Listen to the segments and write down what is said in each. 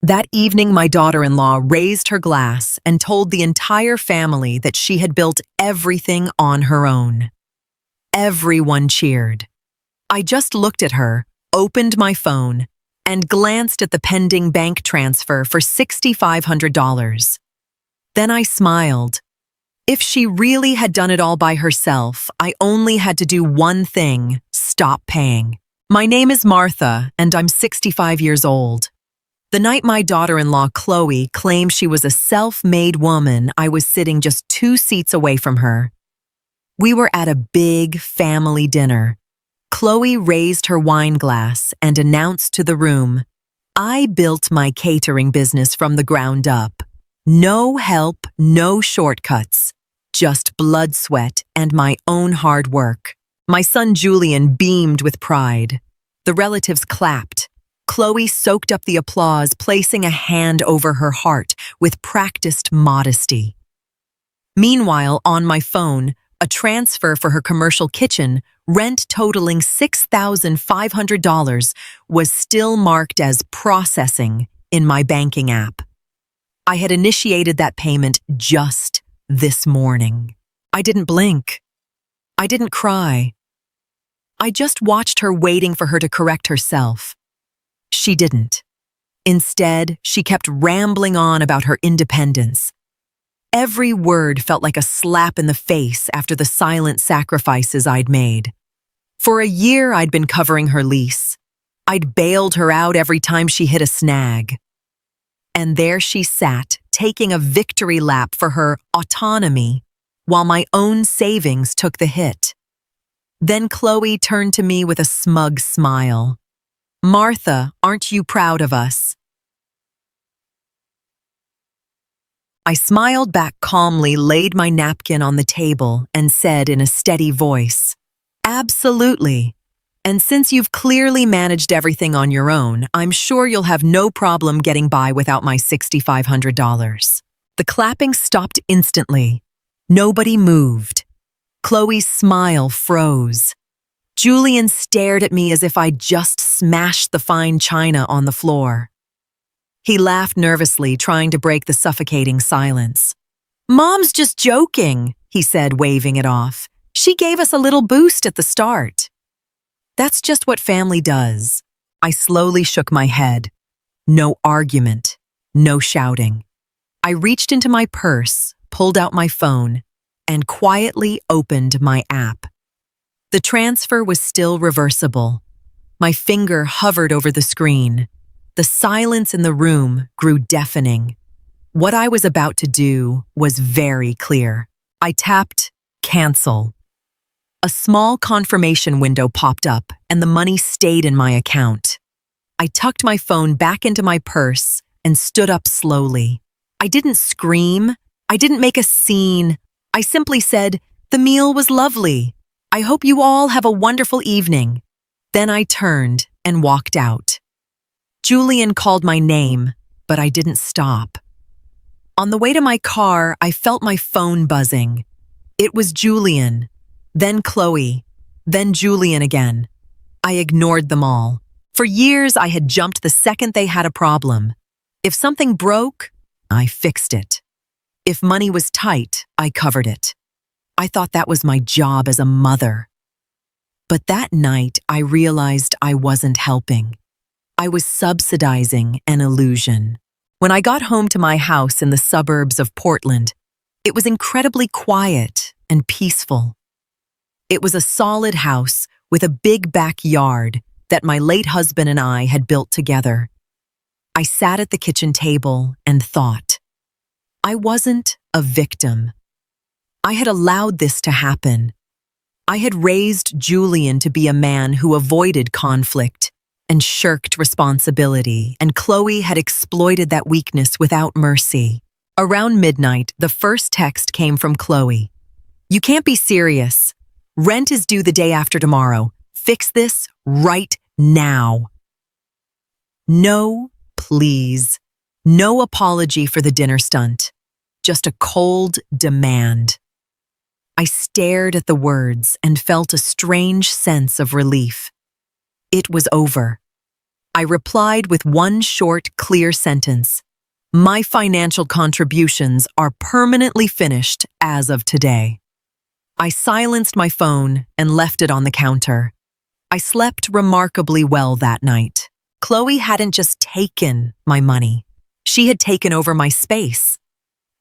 That evening, my daughter-in-law raised her glass and told the entire family that she had built everything on her own. Everyone cheered. I just looked at her, opened my phone, and glanced at the pending bank transfer for $6,500. Then I smiled. If she really had done it all by herself, I only had to do one thing: stop paying. My name is Martha, and I'm 65 years old. The night my daughter-in-law, Chloe, claimed she was a self-made woman, I was sitting just 2 seats away from her. We were at a big family dinner. Chloe raised her wine glass and announced to the room, "I built my catering business from the ground up. No help, no shortcuts, just blood, sweat, and my own hard work." My son Julian beamed with pride. The relatives clapped. Chloe soaked up the applause, placing a hand over her heart with practiced modesty. Meanwhile, on my phone, a transfer for her commercial kitchen, rent totaling $6,500, was still marked as processing in my banking app. I had initiated that payment just this morning. I didn't blink. I didn't cry. I just watched her, waiting for her to correct herself. She didn't. Instead, she kept rambling on about her independence. Every word felt like a slap in the face after the silent sacrifices I'd made. For a year, I'd been covering her lease. I'd bailed her out every time she hit a snag. And there she sat, taking a victory lap for her autonomy, while my own savings took the hit. Then Chloe turned to me with a smug smile. "Martha, aren't you proud of us?" I smiled back calmly, laid my napkin on the table, and said in a steady voice, "Absolutely. And since you've clearly managed everything on your own, I'm sure you'll have no problem getting by without my $6,500. The clapping stopped instantly. Nobody moved. Chloe's smile froze. Julian stared at me as if I'd just smashed the fine china on the floor. He laughed nervously, trying to break the suffocating silence. "Mom's just joking," he said, waving it off. "She gave us a little boost at the start." That's just what family does. I slowly shook my head. No argument, no shouting. I reached into my purse, pulled out my phone, and quietly opened my app. The transfer was still reversible. My finger hovered over the screen. The silence in the room grew deafening. What I was about to do was very clear. I tapped cancel. A small confirmation window popped up, and the money stayed in my account. I tucked my phone back into my purse and stood up slowly. I didn't scream. I didn't make a scene. I simply said, "The meal was lovely. I hope you all have a wonderful evening." Then I turned and walked out. Julian called my name, but I didn't stop. On the way to my car, I felt my phone buzzing. It was Julian, then Chloe, then Julian again. I ignored them all. For years, I had jumped the second they had a problem. If something broke, I fixed it. If money was tight, I covered it. I thought that was my job as a mother. But that night, I realized I wasn't helping. I was subsidizing an illusion. When I got home to my house in the suburbs of Portland, it was incredibly quiet and peaceful. It was a solid house with a big backyard that my late husband and I had built together. I sat at the kitchen table and thought. I wasn't a victim. I had allowed this to happen. I had raised Julian to be a man who avoided conflict and shirked responsibility, and Chloe had exploited that weakness without mercy. Around midnight, the first text came from Chloe. "You can't be serious. Rent is due the day after tomorrow. Fix this right now." No, please. No apology for the dinner stunt. Just a cold demand. I stared at the words and felt a strange sense of relief. It was over. I replied with one short, clear sentence. My financial contributions are permanently finished as of today. I silenced my phone and left it on the counter. I slept remarkably well that night. Chloe hadn't just taken my money. She had taken over my space.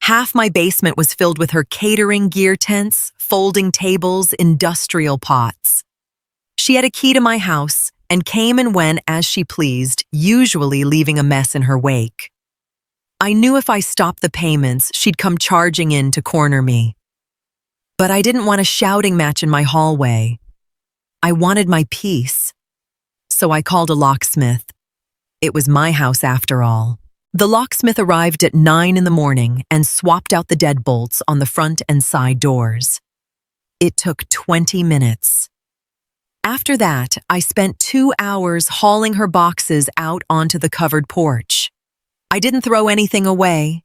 Half my basement was filled with her catering gear tents, folding tables, industrial pots. She had a key to my house and came and went as she pleased, usually leaving a mess in her wake. I knew if I stopped the payments, she'd come charging in to corner me. But I didn't want a shouting match in my hallway. I wanted my peace. So I called a locksmith. It was my house after all. The locksmith arrived at 9 in the morning and swapped out the deadbolts on the front and side doors. It took 20 minutes. After that, I spent 2 hours hauling her boxes out onto the covered porch. I didn't throw anything away.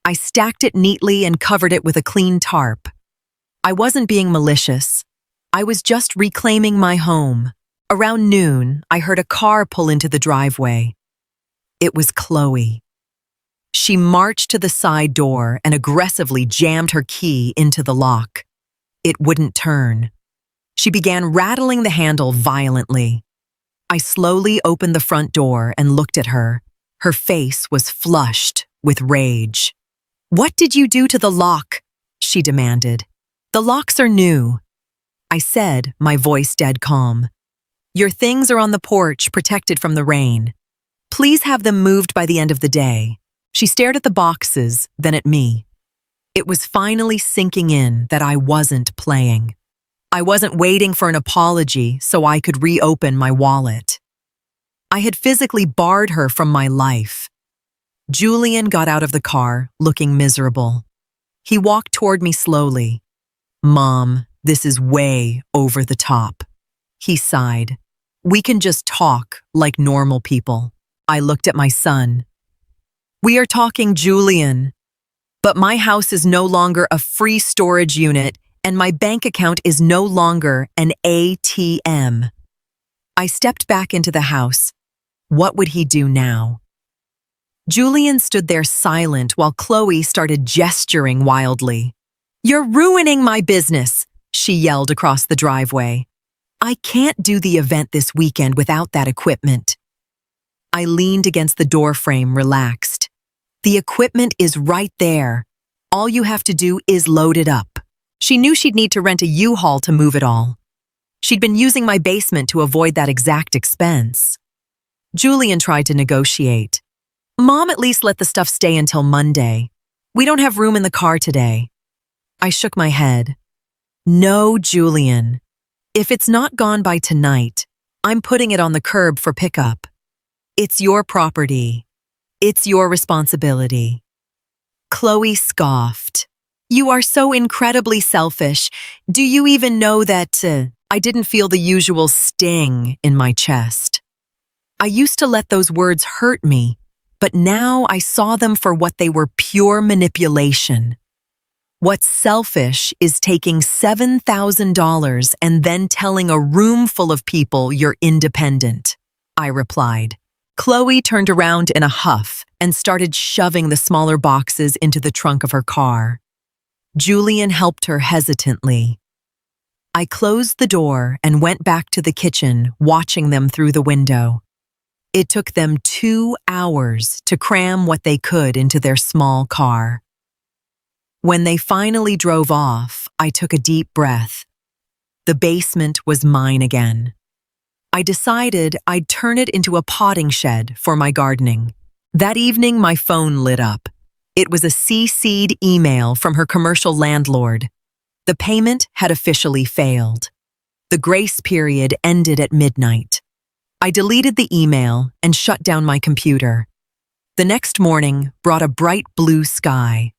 I stacked it neatly and covered it with a clean tarp. I wasn't being malicious. I was just reclaiming my home. Around noon, I heard a car pull into the driveway. It was Chloe. She marched to the side door and aggressively jammed her key into the lock. It wouldn't turn. She began rattling the handle violently. I slowly opened the front door and looked at her. Her face was flushed with rage. "What did you do to the lock?" she demanded. "The locks are new," I said, my voice dead calm. "Your things are on the porch, protected from the rain. Please have them moved by the end of the day." She stared at the boxes, then at me. It was finally sinking in that I wasn't playing. I wasn't waiting for an apology so I could reopen my wallet. I had physically barred her from my life. Julian got out of the car, looking miserable. He walked toward me slowly. "Mom, this is way over the top." He sighed. "We can just talk like normal people." I looked at my son. "We are talking, Julian. But my house is no longer a free storage unit, and my bank account is no longer an ATM. I stepped back into the house. What would he do now? Julian stood there silent while Chloe started gesturing wildly. "You're ruining my business," she yelled across the driveway. "I can't do the event this weekend without that equipment." I leaned against the doorframe, relaxed. "The equipment is right there. All you have to do is load it up." She knew she'd need to rent a U-Haul to move it all. She'd been using my basement to avoid that exact expense. Julian tried to negotiate. "Mom, at least let the stuff stay until Monday. We don't have room in the car today." I shook my head. "No, Julian. If it's not gone by tonight, I'm putting it on the curb for pickup. It's your property. It's your responsibility." Chloe scoffed. "You are so incredibly selfish. Do you even know that—" I didn't feel the usual sting in my chest. I used to let those words hurt me, but now I saw them for what they were: pure manipulation. What's selfish is taking $7,000 and then telling a room full of people you're independent, I replied. Chloe turned around in a huff and started shoving the smaller boxes into the trunk of her car. Julian helped her hesitantly. I closed the door and went back to the kitchen, watching them through the window. It took them 2 hours to cram what they could into their small car. When they finally drove off, I took a deep breath. The basement was mine again. I decided I'd turn it into a potting shed for my gardening. That evening, my phone lit up. It was a CC'd email from her commercial landlord. The payment had officially failed. The grace period ended at midnight. I deleted the email and shut down my computer. The next morning brought a bright blue sky.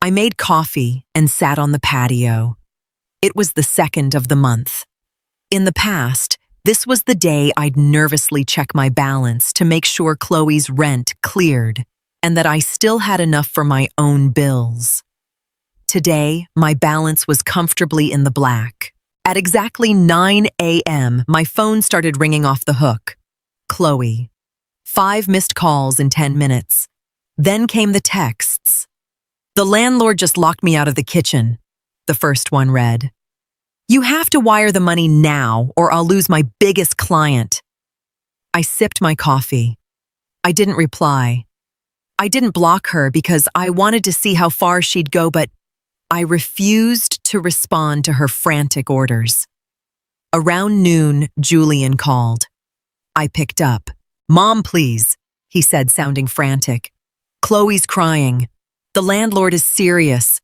I made coffee and sat on the patio. It was the 2nd of the month. In the past, this was the day I'd nervously check my balance to make sure Chloe's rent cleared and that I still had enough for my own bills. Today, my balance was comfortably in the black. At exactly 9 a.m., my phone started ringing off the hook. Chloe. 5 missed calls in 10 minutes. Then came the texts. "The landlord just locked me out of the kitchen," the first one read. "You have to wire the money now or I'll lose my biggest client." I sipped my coffee. I didn't reply. I didn't block her because I wanted to see how far she'd go, but I refused to respond to her frantic orders. Around noon, Julian called. I picked up. "Mom, please," he said, sounding frantic. "Chloe's crying. The landlord is serious.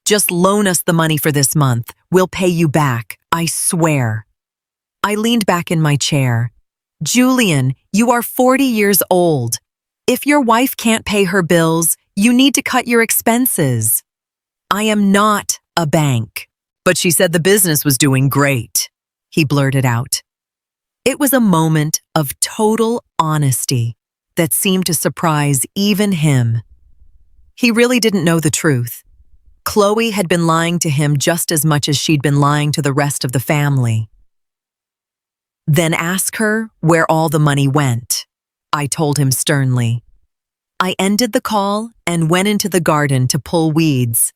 Just loan us the money for this month. We'll pay you back, I swear." I leaned back in my chair. "Julian, you are 40 years old. If your wife can't pay her bills, you need to cut your expenses." "I am not a bank." "But she said the business was doing great," he blurted out. It was a moment of total honesty that seemed to surprise even him. He really didn't know the truth. Chloe had been lying to him just as much as she'd been lying to the rest of the family. "Then ask her where all the money went," I told him sternly. I ended the call and went into the garden to pull weeds.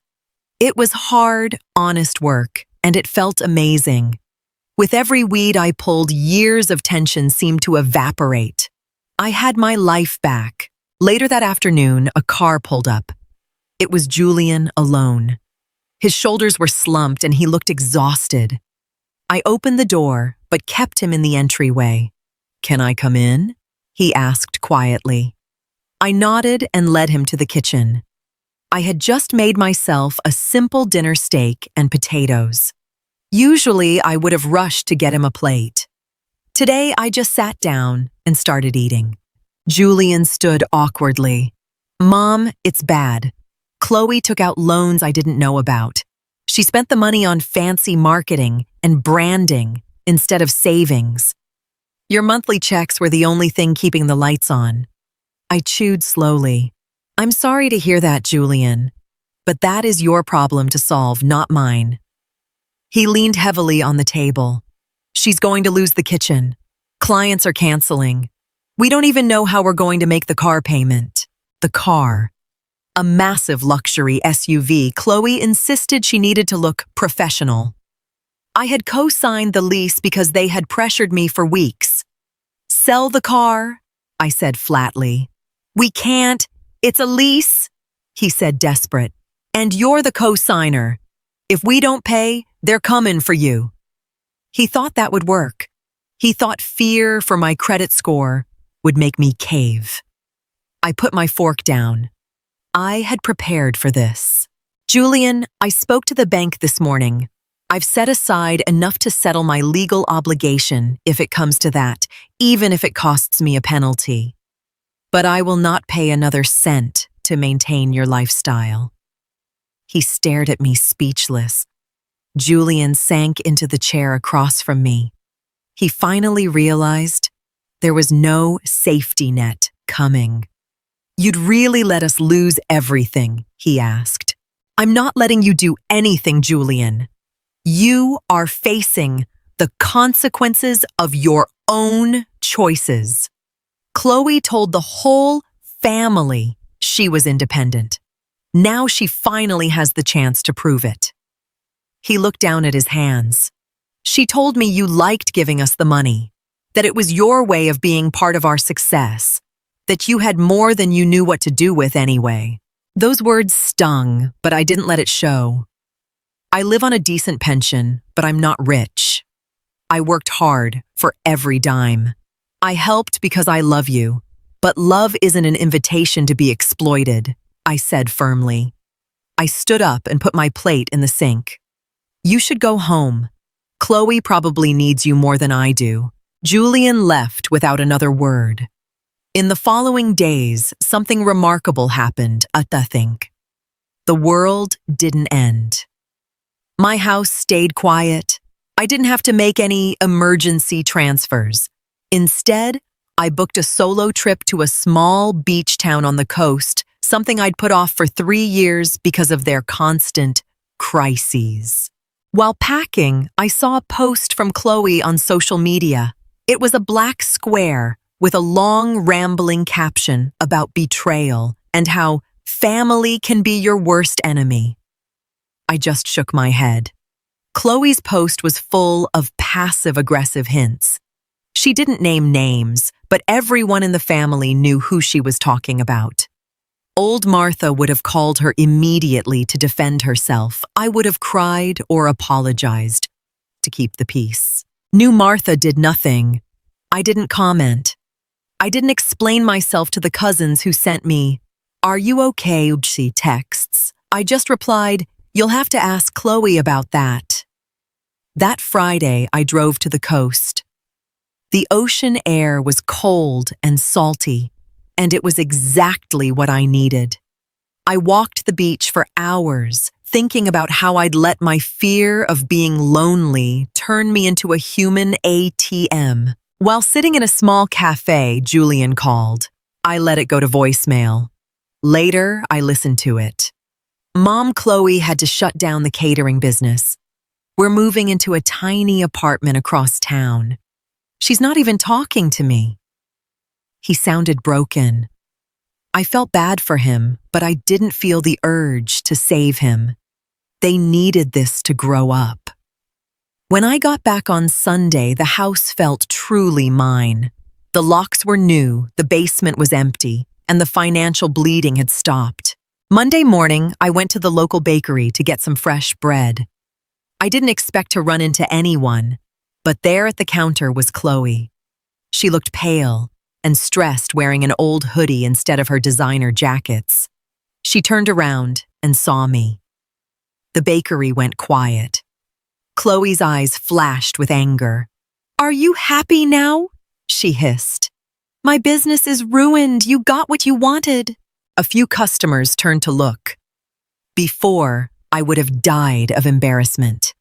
It was hard, honest work, and it felt amazing. With every weed I pulled, years of tension seemed to evaporate. I had my life back. Later that afternoon, a car pulled up. It was Julian alone. His shoulders were slumped and he looked exhausted. I opened the door, but kept him in the entryway. "Can I come in?" he asked quietly. I nodded and led him to the kitchen. I had just made myself a simple dinner steak and potatoes. Usually, I would have rushed to get him a plate. Today, I just sat down and started eating. Julian stood awkwardly. "Mom, it's bad. Chloe took out loans I didn't know about. She spent the money on fancy marketing and branding instead of savings. Your monthly checks were the only thing keeping the lights on." I chewed slowly. "I'm sorry to hear that, Julian, but that is your problem to solve, not mine." He leaned heavily on the table. "She's going to lose the kitchen. Clients are canceling. We don't even know how we're going to make the car payment." The car. A massive luxury SUV. Chloe insisted she needed to look professional. I had co-signed the lease because they had pressured me for weeks. "Sell the car," I said flatly. "We can't. It's a lease," he said desperate. "And you're the co-signer. If we don't pay, they're coming for you." He thought that would work. He thought fear for my credit score would make me cave. I put my fork down. I had prepared for this. "Julian, I spoke to the bank this morning. I've set aside enough to settle my legal obligation if it comes to that, even if it costs me a penalty. But I will not pay another cent to maintain your lifestyle." He stared at me speechless. Julian sank into the chair across from me. He finally realized there was no safety net coming. "You'd really let us lose everything?" he asked. "I'm not letting you do anything, Julian. You are facing the consequences of your own choices." Chloe told the whole family she was independent. Now she finally has the chance to prove it. He looked down at his hands. "She told me you liked giving us the money, that it was your way of being part of our success, that you had more than you knew what to do with anyway." Those words stung, but I didn't let it show. I live on a decent pension, but I'm not rich. I worked hard for every dime. I helped because I love you, but love isn't an invitation to be exploited, I said firmly. I stood up and put my plate in the sink. "You should go home. Chloe probably needs you more than I do." Julian left without another word. In the following days, something remarkable happened, I think. The world didn't end. My house stayed quiet. I didn't have to make any emergency transfers. Instead, I booked a solo trip to a small beach town on the coast, something I'd put off for 3 years because of their constant crises. While packing, I saw a post from Chloe on social media. It was a black square with a long, rambling caption about betrayal and how family can be your worst enemy. I just shook my head. Chloe's post was full of passive-aggressive hints. She didn't name names, but everyone in the family knew who she was talking about. Old Martha would have called her immediately to defend herself. I would have cried or apologized to keep the peace. New Martha did nothing. I didn't comment. I didn't explain myself to the cousins who sent me, "Are you okay?" texts. I just replied, "You'll have to ask Chloe about that." That Friday, I drove to the coast. The ocean air was cold and salty, and it was exactly what I needed. I walked the beach for hours, thinking about how I'd let my fear of being lonely turn me into a human ATM. While sitting in a small cafe, Julian called. I let it go to voicemail. Later, I listened to it. Mom Chloe had to shut down the catering business. We're moving into a tiny apartment across town. She's not even talking to me. He sounded broken. I felt bad for him, but I didn't feel the urge to save him. They needed this to grow up. When I got back on Sunday, the house felt truly mine. The locks were new, the basement was empty, and the financial bleeding had stopped. Monday morning, I went to the local bakery to get some fresh bread. I didn't expect to run into anyone, but there at the counter was Chloe. She looked pale and stressed, wearing an old hoodie instead of her designer jackets. She turned around and saw me. The bakery went quiet. Chloe's eyes flashed with anger. "Are you happy now?" she hissed. "My business is ruined. You got what you wanted." A few customers turned to look. Before, I would have died of embarrassment.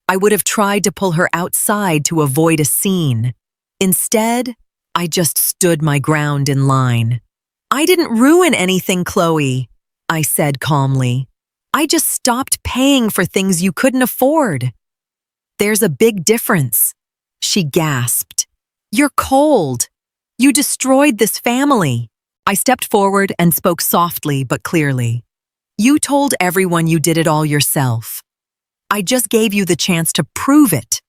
I would have tried to pull her outside to avoid a scene. Instead, I just stood my ground in line. "I didn't ruin anything, Chloe," I said calmly. "I just stopped paying for things you couldn't afford." "There's a big difference," she gasped. "You're cold. You destroyed this family." I stepped forward and spoke softly but clearly. "You told everyone you did it all yourself. I just gave you the chance to prove it.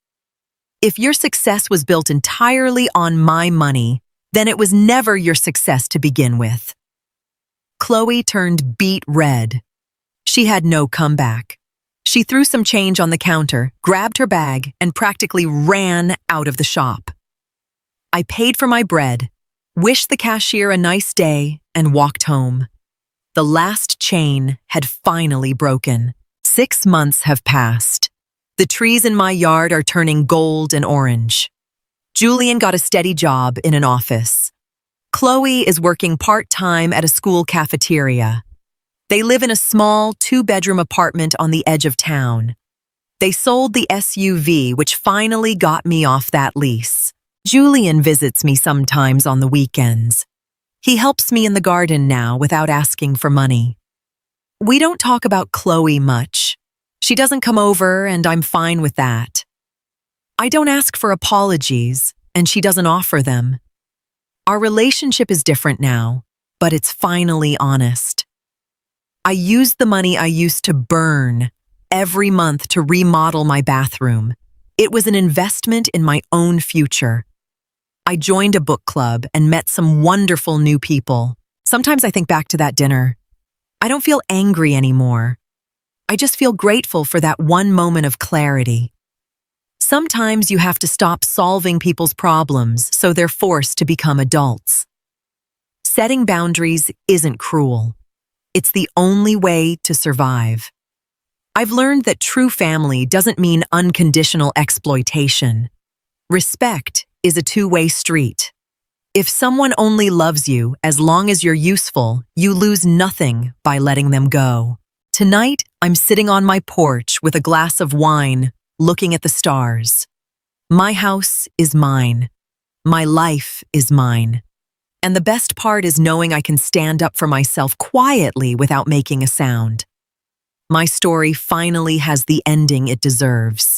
If your success was built entirely on my money, then it was never your success to begin with." Chloe turned beet red. She had no comeback. She threw some change on the counter, grabbed her bag, and practically ran out of the shop. I paid for my bread, wished the cashier a nice day, and walked home. The last chain had finally broken. 6 months have passed. The trees in my yard are turning gold and orange. Julian got a steady job in an office. Chloe is working part-time at a school cafeteria. They live in a small 2-bedroom apartment on the edge of town. They sold the SUV, which finally got me off that lease. Julian visits me sometimes on the weekends. He helps me in the garden now without asking for money. We don't talk about Chloe much. She doesn't come over, and I'm fine with that. I don't ask for apologies, and she doesn't offer them. Our relationship is different now, but it's finally honest. I used the money I used to burn every month to remodel my bathroom. It was an investment in my own future. I joined a book club and met some wonderful new people. Sometimes I think back to that dinner. I don't feel angry anymore. I just feel grateful for that one moment of clarity. Sometimes you have to stop solving people's problems so they're forced to become adults. Setting boundaries isn't cruel. It's the only way to survive. I've learned that true family doesn't mean unconditional exploitation. Respect is a two-way street. If someone only loves you as long as you're useful, you lose nothing by letting them go. Tonight, I'm sitting on my porch with a glass of wine, looking at the stars. My house is mine. My life is mine. And the best part is knowing I can stand up for myself quietly without making a sound. My story finally has the ending it deserves.